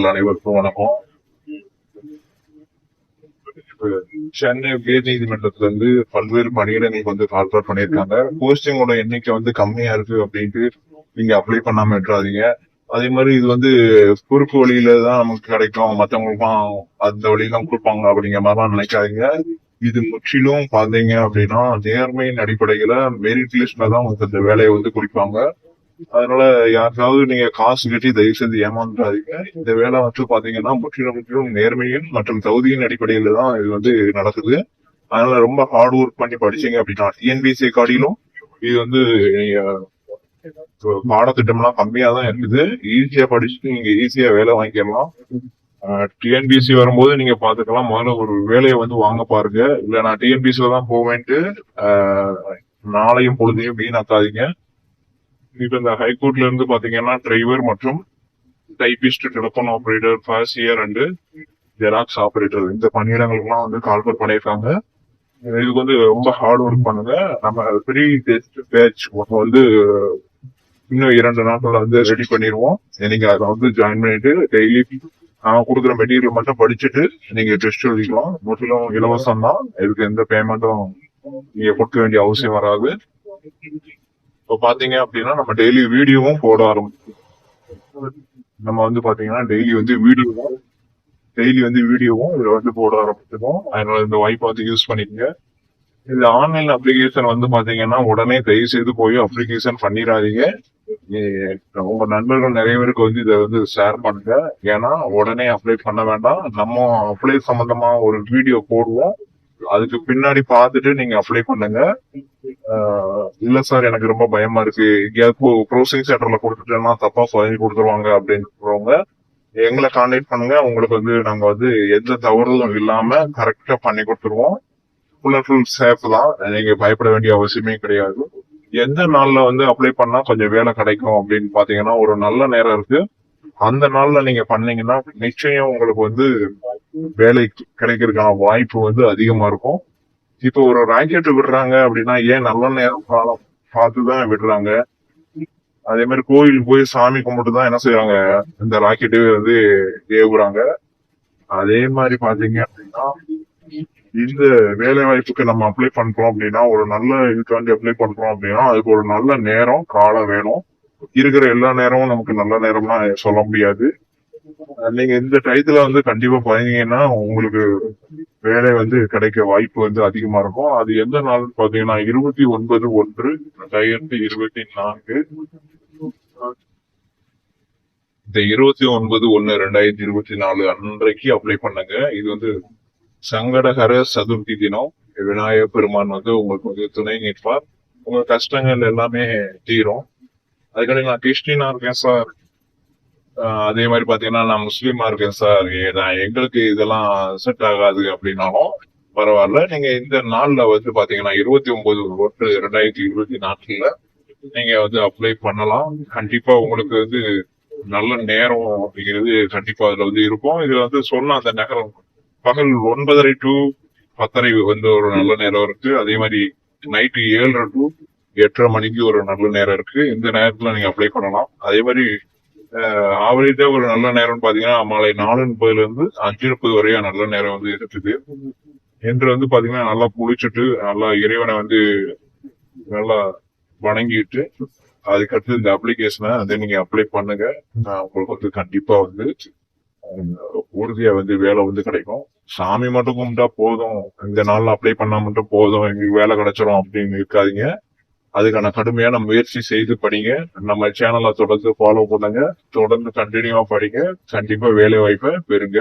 நேயர்கள் அனைவருக்கும் வணக்கம். சென்னை உயர் நீதிமன்றத்துல இருந்து பல்வேறு பணியிடங்களுக்கு வந்து கால்குலேட் பண்ணியிருக்காங்க. போஸ்டிங்கோட எண்ணிக்கை வந்து கம்மியா இருக்கு அப்படின்ட்டு நீங்க அப்ளை பண்ணாம விட்டுறாதீங்க. அதே மாதிரி இது வந்து குறுக்கு வழியில தான் நமக்கு கிடைக்கும், மத்தவங்களுக்கும் அந்த வழியெல்லாம் கொடுப்பாங்க அப்படிங்கிற மாதிரிலாம் நினைக்காதீங்க. இது முற்றிலும் பாத்தீங்க அப்படின்னா நேர்மையின் அடிப்படையில மெரிட் லிஸ்ட்ல தான் உங்களுக்கு இந்த வேலையை வந்து குறிப்பாங்க. அதனால யாருக்காவது நீங்க காசு கட்டி தயவு செய்து ஏமாந்துடாதீங்க. இந்த வேலை வந்து பாத்தீங்கன்னா முற்றிலும் நேர்மையின் மற்றும் தகுதியின் அடிப்படையில தான் இது வந்து நடக்குது. அதனால ரொம்ப ஹார்ட் ஒர்க் பண்ணி படிச்சீங்க அப்படின்னா டிஎன்பிசி காடியிலும் இது வந்து நீங்க பாடத்திட்டம்லாம் கம்மியா தான் இருக்குது. ஈஸியா படிச்சுட்டு நீங்க ஈஸியா வேலை வாங்கிக்கலாம். டிஎன்பிசி வரும்போது நீங்க பாத்துக்கலாம். முதல்ல ஒரு வேலையை வந்து வாங்க பாருங்க. இல்ல நான் டிஎன்பிசில தான் போவேன்ட்டு நாளையும் பொழுதையும் வீணாக்காதீங்க. இப்ப இந்த ஹைகோர்ட்ல இருந்து பாத்தீங்கன்னா டிரைவர் மற்றும் typist, telephone operator, cashier and xerox operator இந்த பணியிடங்களுக்குலாம் வந்து கால்குலேட் பண்ணியிருக்காங்க. இதுக்கு வந்து ரொம்ப ஹார்ட் ஒர்க் பண்ணுங்க. நம்ம ப்ரீ டெஸ்ட் பேட்ச் வந்து இன்னும் 2 நாட்கள்ல வந்து ரெடி பண்ணிடுவோம். நீங்க அதை வந்து ஜாயின் பண்ணிட்டு டெய்லி நான் கொடுக்குற மெட்டீரியல் மட்டும் படிச்சுட்டு நீங்க டெஸ்ட் எழுதிக்கலாம். முற்றிலும் இலவசம் தான். இதுக்கு எந்த பேமெண்ட்டும் நீங்க கொடுக்க வேண்டிய அவசியம் வராது. இப்போ பாத்தீங்க அப்படின்னா நம்ம டெய்லி வீடியோவும் போட ஆரம்பிச்சோம். நம்ம வந்து பாத்தீங்கன்னா டெய்லி வந்து வீடியோவும் இதுல வந்து போட ஆரம்பிச்சிருக்கோம். அதனால இந்த வாய்ப்பை வந்து யூஸ் பண்ணிக்கங்க. இந்த ஆன்லைன் அப்ளிகேஷன் வந்து பாத்தீங்கன்னா உடனே தயவு செய்து போய் அப்ளிகேஷன் பண்ணிடாதீங்க. உங்க நண்பர்கள் நிறைய பேருக்கு வந்து இதை வந்து ஷேர் பண்ணுங்க. ஏன்னா உடனே அப்ளை பண்ண வேண்டாம். நம்ம அப்ளை சம்பந்தமா ஒரு வீடியோ போடுவோம். அதுக்கு பின்னாடி பார்த்துட்டு நீங்க அப்ளை பண்ணுங்க. இல்ல சார் எனக்கு ரொம்ப பயமா இருக்கு, எங்கேயாவது ப்ரோசிங் சென்டர்ல கொடுத்துட்டேன்னா தப்பா சொல்லி கொடுத்துருவாங்க அப்படின்றவங்க எங்களை கான்டாக்ட் பண்ணுங்க. உங்களுக்கு வந்து நாங்க வந்து எந்த தவறும் இல்லாம கரெக்டா பண்ணி கொடுத்துருவோம். ஃபுல் அண்ட் ஃபுல் சேஃப் தான். நீங்க பயப்பட வேண்டிய அவசியமே கிடையாது. எந்த நாள்ல வந்து அப்ளை பண்ணா கொஞ்சம் வேலை கிடைக்கும் அப்படின்னு பாத்தீங்கன்னா ஒரு நல்ல நேரம் இருக்கு. அந்த நாள்ல நீங்க பண்ணீங்கன்னா நிச்சயம் உங்களுக்கு வந்து வேலை கிடைக்கிறதுக்கான வாய்ப்பு வந்து அதிகமா இருக்கும். இப்போ ஒரு ராக்கெட் விடுறாங்க அப்படின்னா ஏன் நல்ல நேரம் காலம் பார்த்துதான் விடுறாங்க. அதே மாதிரி கோயிலுக்கு போய் சாமி கும்பிட்டு தான் என்ன செய்யறாங்க, இந்த ராக்கெட்டு வந்து ஏவுறாங்க. அதே மாதிரி பாத்தீங்க அப்படின்னா இந்த வேலை வாய்ப்புக்கு நம்ம அப்ளை பண்றோம் அப்படின்னா ஒரு நல்ல இதுக்காண்டி அப்ளை பண்றோம் அப்படின்னா அதுக்கு ஒரு நல்ல நேரம் காலம் வேணும். இருக்கிற எல்லா நேரமும் நமக்கு நல்ல நேரம்லாம் சொல்ல முடியாது. நீங்க இந்த டயத்துல வந்து கண்டிப்பா பண்ணீங்கன்னா உங்களுக்கு வேலை வந்து கிடைக்க வாய்ப்பு வந்து அதிகமா இருக்கும். அது எந்த நாள் பாத்தீங்கன்னா 29/1/2024. இந்த 29/1/2024 அன்றைக்கு அப்ளை பண்ணுங்க. இது வந்து சங்கடகர சதுர்த்தி தினம். விநாயகர் பெருமான் வந்து உங்களுக்கு வந்து துணை நிற்பார். உங்க கஷ்டங்கள் எல்லாமே தீரும். அதுக்காண்டி நான் கிறிஸ்டினா இருக்கேன் சார், அதே மாதிரி பாத்தீங்கன்னா நான் முஸ்லீமா இருக்கேன் சார், எங்களுக்கு இதெல்லாம் செட் ஆகாது அப்படின்னாலும் பரவாயில்ல. நீங்க இந்த நாள்ல வந்து பாத்தீங்கன்னா 29/1/2024 நீங்க வந்து அப்ளை பண்ணலாம். கண்டிப்பா உங்களுக்கு வந்து நல்ல நேரம் அப்படிங்கிறது கண்டிப்பா அதுல வந்து இருக்கும். இதுல வந்து சொன்ன அந்த நேரம் பகல் 9:30 to 10:30 வந்து ஒரு நல்ல நேரம் இருக்கு. அதே மாதிரி நைட்டு 7:30 to 8:30 மணிக்கு ஒரு நல்ல நேரம் இருக்கு. இந்த நேரத்துல நீங்க அப்ளை பண்ணலாம். அதே மாதிரி ஆவரேஜா ஒரு நல்ல நேரம் பாத்தீங்கன்னா மாலை 4:30 இருந்து 5:30 வரையா நல்ல நேரம் வந்து இருக்குது. என்று வந்து பாத்தீங்கன்னா நல்லா குளிச்சுட்டு நல்லா இறைவனை வந்து நல்லா வணங்கிட்டு அதுக்கடுத்து இந்த அப்ளிகேஷனை வந்து நீங்க அப்ளை பண்ணுங்க. உங்களுக்கு வந்து கண்டிப்பா வந்து உறுதியா வந்து வேலை வந்து கிடைக்கும். சாமி மட்டும் கும்பிட்டா போதும், இந்த நாள்ல அப்ளை பண்ணா மட்டும் போதும், எங்களுக்கு வேலை கிடைச்சிரும் அப்படின்னு இருக்காதீங்க. அதுக்கான கடுமையான முயற்சி செய்து படிங்க. நம்ம சேனலை தொடர்ந்து ஃபாலோ பண்ணுங்க. தொடர்ந்து கண்டினியூவா படிங்க. கண்டிப்பா வேலை வாய்ப்பை பெறுங்க.